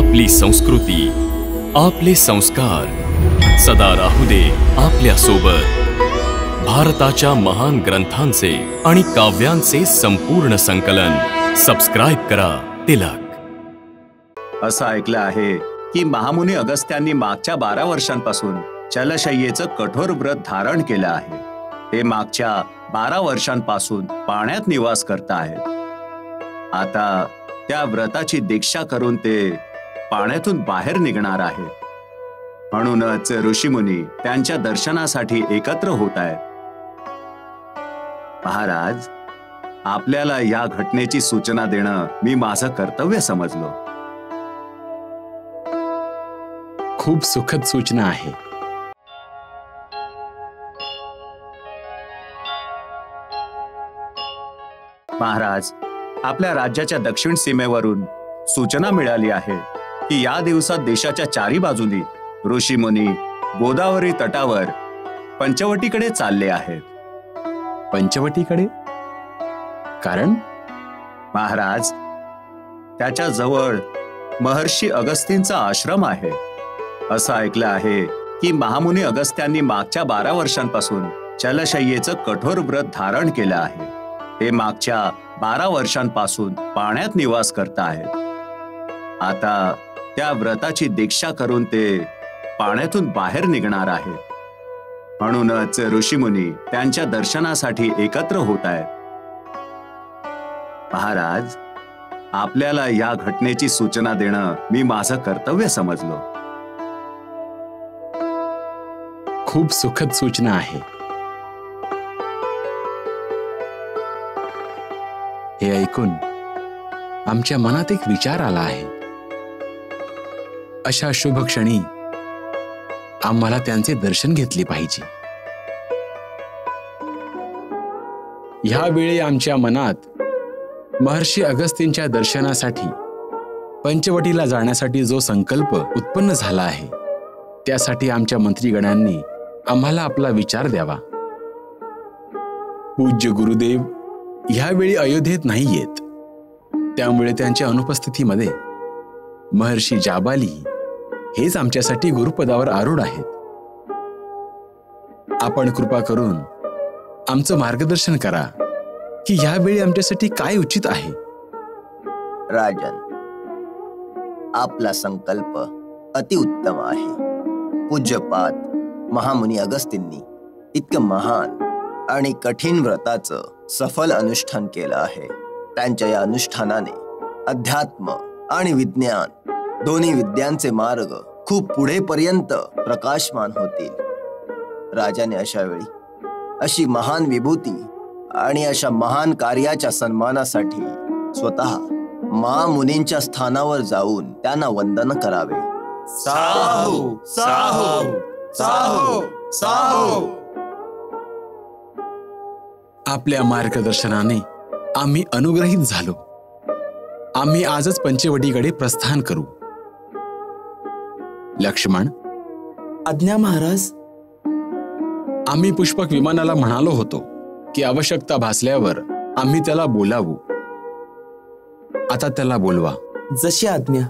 आपली संस्कृती, आपले संस्कार सदा राहू दे आपल्या सोबत। भारताच्या महान ग्रंथांचे आणि काव्यांचे संपूर्ण संकलन सबस्क्राइब करा तिलक। असं ऐकलं आहे की महामुनी अगस्त्यांनी मागच्या 12 वर्षांपासून चलशय्येचं कठोर व्रत धारण केलं आहे। ते मागच्या 12 वर्षांपासून पाण्यात निवास करतायत। आता त्या व्रताची दीक्षा करून ते पाण्यातून बाहेर निघणार आहेत। म्हणूनच ऋषीमुनी त्यांच्या दर्शनासाठी एकत्र होत आहेत। महाराज, आपल्याला या घटनेची सूचना देणं मी माझं कर्तव्य समजलो। खूप सुखद सूचना आहे। महाराज, आपल्या राज्याच्या दक्षिण सीमेवरून सूचना मिळाली आहे की या दिवसात देशाच्या चारी बाजूनी ऋषीमुनी गोदावरी तटावर पंचवटीकडे चालले आहेत। पंचवटीकडे? कारण? महाराज, त्याच्या जवळ महर्षी अगस्तींचा आश्रम आहे। असं ऐकलं आहे की महामुनी अगस्त्यांनी मागच्या 12 वर्षांपासून चलशय्येचं कठोर व्रत धारण केलं आहे। ते मागच्या 12 वर्षांपासून पाण्यात निवास करतायत। आता त्या व्रताची दीक्षा करून ते पाण्यातून बाहेर निघणार आहेत। म्हणूनच ऋषीमुनी त्यांच्या दर्शनासाठी एकत्र होत आहेत। महाराज, आपल्याला या घटनेची सूचना देणं मी माझं कर्तव्य समजलो। खूप सुखद सूचना आहे। हे ऐकून आमच्या मनात एक विचार आला आहे। अशा शुभ क्षणी आम्हाला त्यांचे दर्शन घेतले पाहिजे। ह्यावेळी आमच्या मनात महर्षी अगस्तींच्या दर्शनासाठी पंचवटीला जाण्यासाठी जो संकल्प उत्पन्न झाला आहे, त्यासाठी आमच्या मंत्रीगणांनी आम्हाला आपला विचार द्यावा। पूज्य गुरुदेव ह्यावेळी अयोध्येत नाही येत, त्यामुळे त्यांच्या अनुपस्थितीमध्ये महर्षी जाबाली हेच आमच्यासाठी गुरुपदावर आरूढ आहेत। आपण कृपा करून आमचं मार्गदर्शन करा की ह्यावेळी आमच्यासाठी काय उचित आहे। राजन, आपला संकल्प अतिउत्तम आहे। पूज्यपाद महामुनी अगस्तींनी इतकं महान आणि कठीण व्रताचं सफल अनुष्ठान केलं आहे। त्यांच्या या अनुष्ठानाने अध्यात्म आणि विज्ञान दोन्ही विद्यांचे मार्ग खूप पुढेपर्यंत प्रकाशमान होतील। राजाने अशा वेळी अशी महान विभूती आणि अशा महान कार्याच्या सन्मानासाठी स्वतः महामुनींच्या स्थानावर जाऊन त्यांना वंदन करावे। साहू साहू साहू साहू। आपल्या मार्गदर्शनाने आम्ही अनुग्रहित झालो। आम्ही आजच पंचवटीकडे प्रस्थान करू। लक्ष्मण, आज्ञा महाराज। आम्ही पुष्पक विमानाला म्हणालो होतो की आवश्यकता भासल्यावर आम्ही त्याला बोलावू। आता त्याला बोलवा। जशी आज्ञा।